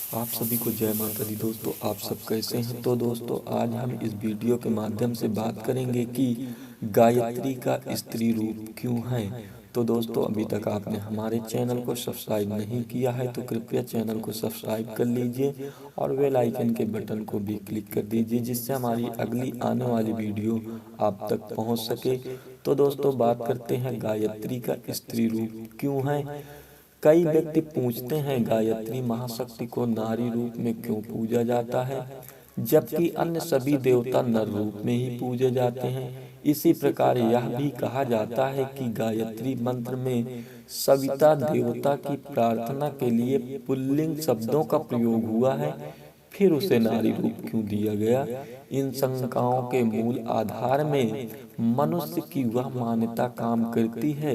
आप सभी को जय माता दी। दोस्तों, आप सब कैसे हैं? तो दोस्तों, आज हम इस वीडियो के माध्यम से बात करेंगे कि गायत्री का स्त्री रूप क्यों है। तो दोस्तों, अभी तक आपने हमारे चैनल को सब्सक्राइब नहीं किया है तो कृपया चैनल को सब्सक्राइब कर लीजिए और बेल आइकन के बटन को भी क्लिक कर दीजिए, जिससे हमारी अगली आने वाली वीडियो आप तक पहुंच सके। तो दोस्तों, बात करते हैं गायत्री का स्त्री रूप क्यों है। कई व्यक्ति पूछते हैं, गायत्री महाशक्ति को नारी रूप में क्यों पूजा जाता है, जबकि अन्य सभी देवता नर रूप में ही पूजे जाते हैं। इसी प्रकार यह भी कहा जाता है कि गायत्री मंत्र में सविता देवता की प्रार्थना के लिए पुल्लिंग शब्दों का प्रयोग हुआ है, फिर उसे नारी रूप क्यों दिया गया। इन शंकाओं के मूल आधार में मनुष्य की वह मान्यता काम करती है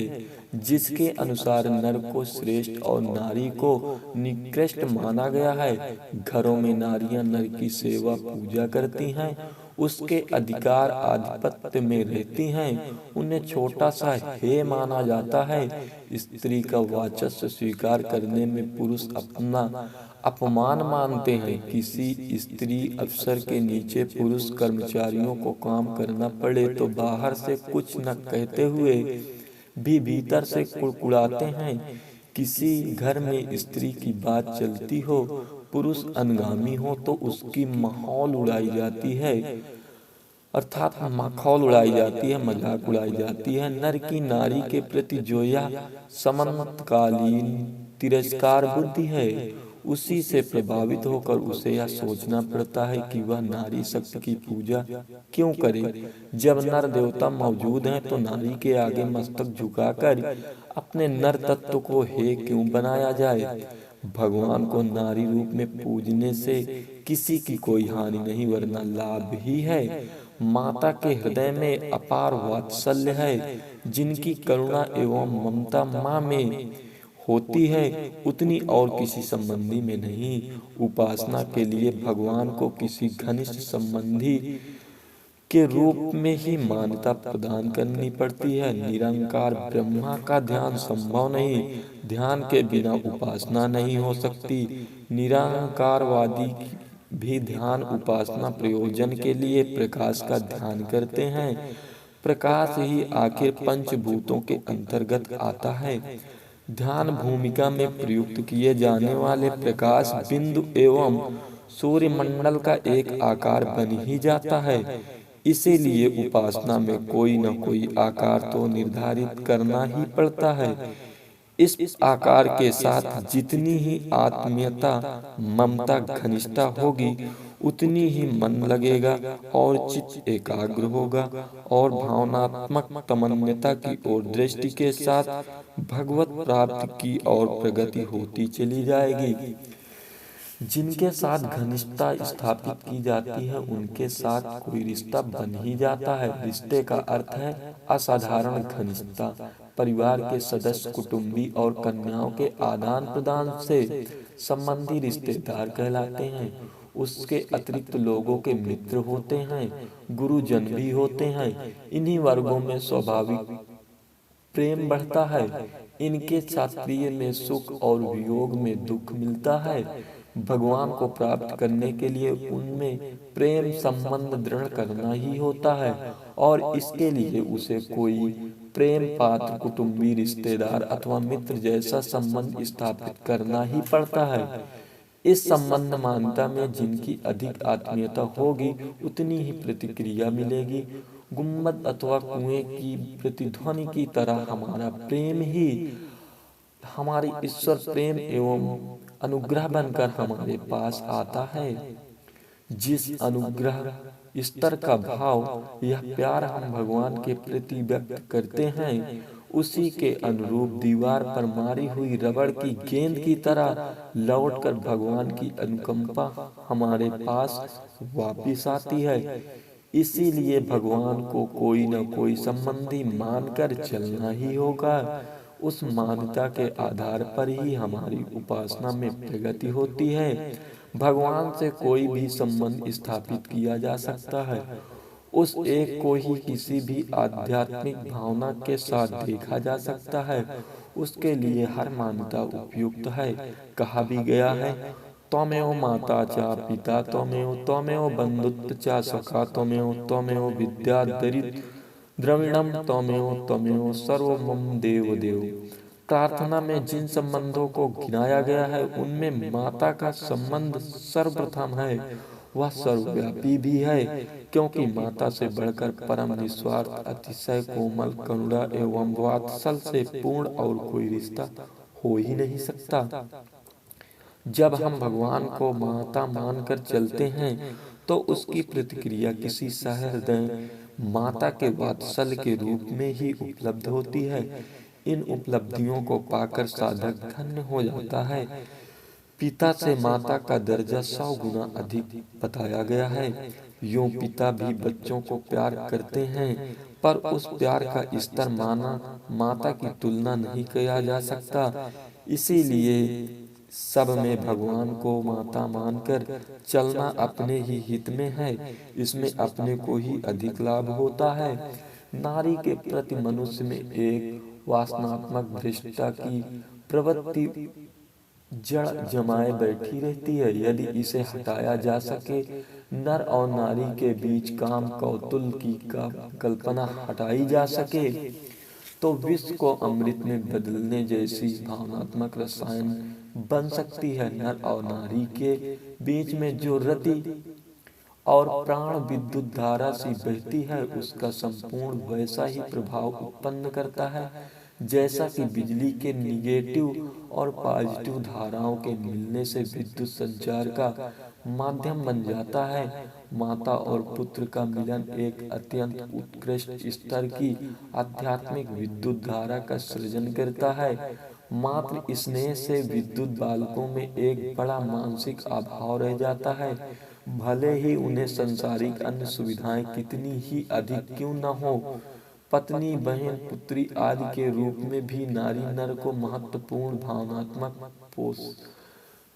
जिसके अनुसार नर को श्रेष्ठ और नारी को निकृष्ट माना गया है। घरों में नारियां नर की सेवा पूजा करती हैं, उसके अधिकार आधिपत्य में रहती हैं, उन्हें छोटा सा हे माना जाता है। स्त्री का वर्चस्व स्वीकार करने में पुरुष अपना अपमान मानते हैं। किसी स्त्री अफसर के नीचे पुरुष कर्मचारियों को काम करना पड़े तो बाहर से कुछ न कहते हुए भी भीतर से कुड़कुड़ाते हैं। किसी घर में स्त्री की बात चलती हो, पुरुष अनगामी हो तो उसकी माहौल उड़ाई जाती है, अर्थात माखौल उड़ाई जाती है, मजाक उड़ाई जाती है। नर की नारी के प्रति जो यह समकालीन तिरस्कार बुद्धि है, उसी से प्रभावित होकर उसे यह सोचना पड़ता है कि वह नारी शक्ति की पूजा क्यों करे। जब नर देवता मौजूद हैं तो नारी के आगे मस्तक झुकाकर अपने नर तत्व को हे क्यों बनाया जाए। भगवान को नारी रूप में पूजने से किसी की कोई हानि नहीं वरना लाभ ही है। माता के हृदय में अपार वात्सल्य है, जिनकी करुणा एवं ममता माँ में होती है उतनी और किसी संबंधी में नहीं। उपासना के लिए भगवान को किसी घनिष्ठ संबंधी के रूप में ही मान्यता प्रदान करनी पड़ती है। निरंकार ब्रह्मा का ध्यान संभव नहीं, ध्यान के बिना उपासना नहीं हो सकती। निरंकारवादी भी ध्यान उपासना प्रयोजन के लिए प्रकाश का ध्यान करते हैं। प्रकाश ही आखिर पंचभूतों के अंतर्गत आता है। ध्यान भूमिका में प्रयुक्त किए जाने वाले प्रकाश बिंदु एवं सूर्यमंडल का एक आकार बन ही जाता है। इसीलिए उपासना में कोई न कोई आकार तो निर्धारित करना ही पड़ता है। इस आकार के साथ जितनी ही आत्मीयता ममता घनिष्ठता होगी उतनी ही मन लगेगा और चित्त एकाग्र होगा और भावनात्मक तमन्यता की ओर दृष्टि के साथ भगवत प्राप्ति की ओर प्रगति होती चली जाएगी। जिनके साथ घनिष्ठता स्थापित की जाती है उनके साथ कोई रिश्ता बन ही जाता है। रिश्ते का अर्थ है असाधारण घनिष्ठता। परिवार के सदस्य कुटुंबी और कन्याओं के आदान प्रदान से संबंधी रिश्तेदार कहलाते हैं। उसके अतिरिक्त लोगों के मित्र होते हैं, गुरुजन भी होते हैं। इन्हीं वर्गों में स्वाभाविक प्रेम बढ़ता है। इनके साथ प्रिय में सुख और वियोग में दुख मिलता है। भगवान को प्राप्त करने के लिए उनमें प्रेम संबंध दृढ़ करना ही होता है और इसके लिए उसे कोई प्रेम पात्र कुटुंबी रिश्तेदार अथवा मित्र जैसा संबंध स्थापित करना ही पड़ता है। इस संबंध मान्यता में जिनकी अधिक आत्मीयता होगी उतनी ही प्रतिक्रिया मिलेगी। गुम्बद अथवा कुएं की प्रतिध्वनि की तरह हमारा प्रेम ही हमारी ईश्वर प्रेम एवं अनुग्रह बनकर हमारे पास आता है। जिस अनुग्रह स्तर का भाव या प्यार हम भगवान के प्रति व्यक्त करते हैं, उसी के अनुरूप दीवार पर मारी हुई रबड़ की गेंद की तरह लौटकर भगवान की अनुकंपा हमारे पास वापिस आती है। इसीलिए भगवान को कोई न कोई संबंधी मानकर चलना ही होगा। उस मान्यता के आधार पर ही हमारी उपासना में प्रगति होती है। भगवान से कोई भी संबंध स्थापित किया जा सकता है। उस एक को ही किसी भी आध्यात्मिक भावना के साथ देखा जा सकता है। उसके लिए हर मान्यता उपयुक्त है। कहा भी गया है, त्वमेव माता च पिता त्वमेव बन्धुश्च च सखा त्वमेव विद्या द्रविणम त्वमेव सर्वमम देव देव। प्रार्थना में जिन संबंधों को गिनाया गया है उनमें माता का संबंध सर्वप्रथम है, वह सर्वव्यापी भी है, क्योंकि माता से बढ़कर परम निस्वार्थ, अतिशय कोमल, करुणा एवं वात्सल से पूर्ण और कोई रिश्ता हो ही नहीं सकता। जब हम भगवान को माता मानकर चलते हैं तो उसकी प्रतिक्रिया किसी सहृदय माता के वात्सल्य के रूप में ही उपलब्ध होती है। इन उपलब्धियों को पाकर साधक धन्य हो जाता है। पिता से माता का दर्जा 100 गुना अधिक बताया गया है। यूं पिता भी बच्चों को प्यार करते हैं, पर उस प्यार का स्तर माता की तुलना नहीं किया जा सकता। इसीलिए सब में भगवान को माता मानकर चलना अपने ही हित में है। इसमें अपने को ही अधिक लाभ होता है। नारी के प्रति मनुष्य में एक वासनात्मक भ्रष्टता की प्रवृत्ति जड़ जमाए बैठी रहती है। यदि इसे हटाया जा सके, नर और नारी के बीच काम कौतुल की कल्पना हटाई जा सके, तो विश्व को अमृत में बदलने जैसी भावनात्मक रसायन बन सकती है। नर और नारी के बीच में जो रति और प्राण विद्युत धारा सी बहती है, उसका संपूर्ण वैसा ही प्रभाव उत्पन्न करता है जैसा कि बिजली के निगेटिव और पॉजिटिव धाराओं के मिलने से विद्युत संचार का माध्यम बन जाता है। माता और पुत्र का मिलन एक अत्यंत उत्कृष्ट स्तर की आध्यात्मिक विद्युत धारा का सृजन करता है। मात्र स्नेह से विद्युत बालकों में एक बड़ा मानसिक अभाव रह जाता है। भले ही उन्हें संसारिक अन्य सुविधाएं कितनी ही अधिक क्यों न हो, पत्नी, बहन, पुत्री आदि के रूप में भी नारी नर को महत्वपूर्ण भावनात्मक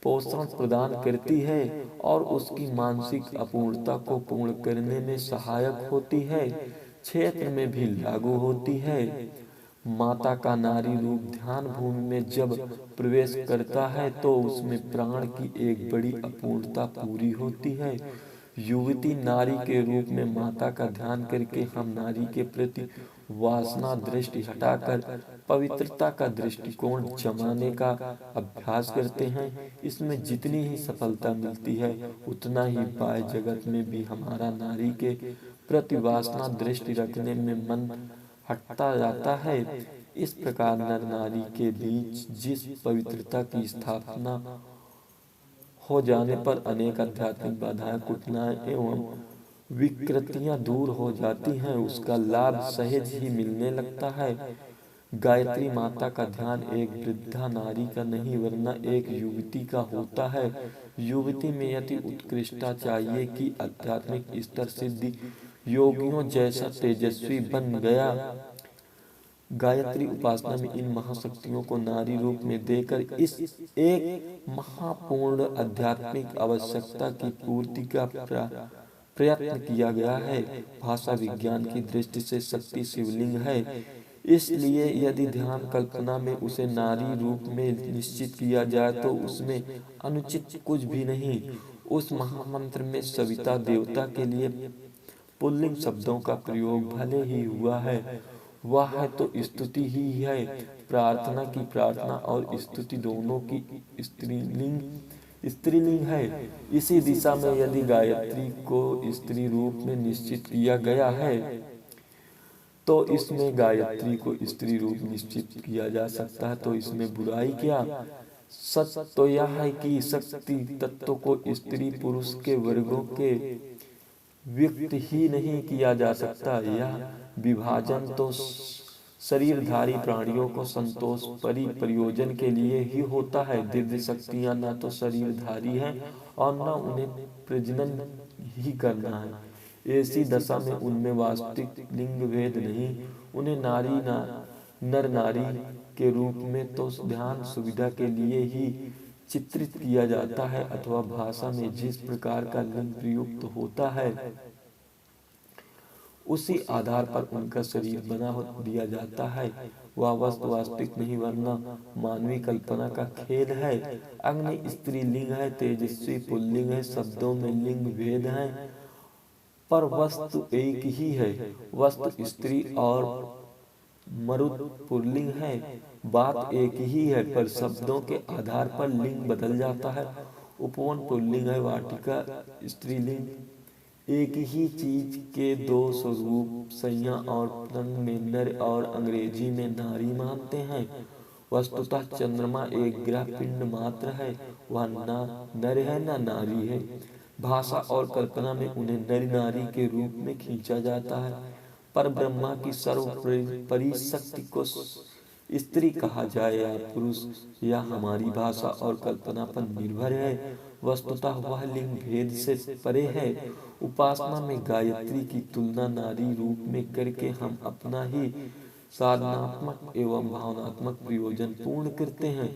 पोषण प्रदान करती है और उसकी मानसिक अपूर्णता को पूर्ण करने में सहायक होती है। क्षेत्र में भी लागू होती है। माता का नारी रूप ध्यान भूमि में जब प्रवेश करता है तो उसमें प्राण की एक बड़ी अपूर्णता पूरी होती है। युवती नारी के रूप में माता का ध्यान करके हम नारी के प्रति वासना दृष्टि हटाकर पवित्रता का दृष्टिकोण जमाने का अभ्यास करते हैं। इसमें जितनी ही सफलता मिलती है, उतना ही बाह्य जगत में भी हमारा नारी के प्रति वासना दृष्टि रखने में मन हटता जाता है। इस प्रकार नर नारी के बीच जिस पवित्रता की स्थापना हो जाने पर अनेक आध्यात्मिक बाधाएं, कठिनाइयां एवं विकृतियां दूर हो जाती हैं, उसका लाभ सहज ही मिलने लगता है। गायत्री माता का ध्यान एक वृद्धा नारी का नहीं वरना एक युवती का होता है। युवती में यदि उत्कृष्टता चाहिए कि आध्यात्मिक स्तर सिद्धि योगियों जैसा तेजस्वी बन गया। गायत्री उपासना में इन महाशक्तियों को नारी रूप में देकर इस एक महापूर्ण आध्यात्मिक आवश्यकता की पूर्ति का प्रयत्न किया गया है। भाषा विज्ञान की दृष्टि से शक्ति शिवलिंग है, इसलिए यदि ध्यान कल्पना में उसे नारी रूप में निश्चित किया जाए तो उसमें अनुचित कुछ भी नहीं। उस महामंत्र में सविता देवता के लिए पुल्लिंग शब्दों का प्रयोग भले ही हुआ है, वह है तो स्तुति ही है। प्रार्थना की प्रार्थना और स्तुति दोनों की स्त्रीलिंग है। इसी दिशा में यदि गायत्री को स्त्री रूप में निश्चित किया गया है तो इसमें गायत्री को स्त्री रूप निश्चित किया जा सकता है, तो इसमें बुराई क्या। सच तो यह है कि शक्ति तत्व को स्त्री पुरुष के वर्गों के व्यक्त ही नहीं किया जा सकता। यह विभाजन तो शरीरधारी प्राणियों को संतोष प्रयोजन के लिए ही होता है। दिव्य शक्तियां न तो शरीरधारी हैं और न उन्हें प्रजनन ही करना है। ऐसी दशा में उनमें वास्तविक लिंग भेद नहीं। उन्हें नर नारी के रूप में तो ध्यान सुविधा के लिए ही चित्रित किया जाता है, अथवा भाषा में जिस प्रकार का लिंग प्रयुक्त होता है उसी आधार पर उनका शरीर बना दिया जाता है। वह वस्तु वास्तविक नहीं वरना मानवीय कल्पना का खेल है। अग्नि स्त्रीलिंग है, तेजस्वी पुल्लिंग है, शब्दों में लिंग भेद है पर वस्तु एक ही है। वस्तु स्त्री और मरुत पुल्लिंग है, बात एक ही है पर शब्दों के आधार पर लिंग बदल जाता है। उपवन पुल्लिंग है, वाटिका स्त्रीलिंग। एक ही चीज के दो स्वरूप संज्ञा और प्रसंग में नर और अंग्रेजी में नारी मानते हैं। वस्तुतः चंद्रमा एक ग्रह पिंड मात्र है, वह ना नर है ना नारी है। भाषा और कल्पना में उन्हें नर नारी के रूप में खींचा जाता है, पर ब्रह्मा की सर्वोपरि शक्ति को स्त्री कहा जाए या पुरुष, यह हमारी भाषा और कल्पना पर निर्भर है। वस्तुतः वह लिंग भेद से परे है। उपासना में गायत्री की तुलना नारी रूप में करके हम अपना ही साधनात्मक एवं भावनात्मक प्रयोजन पूर्ण करते हैं।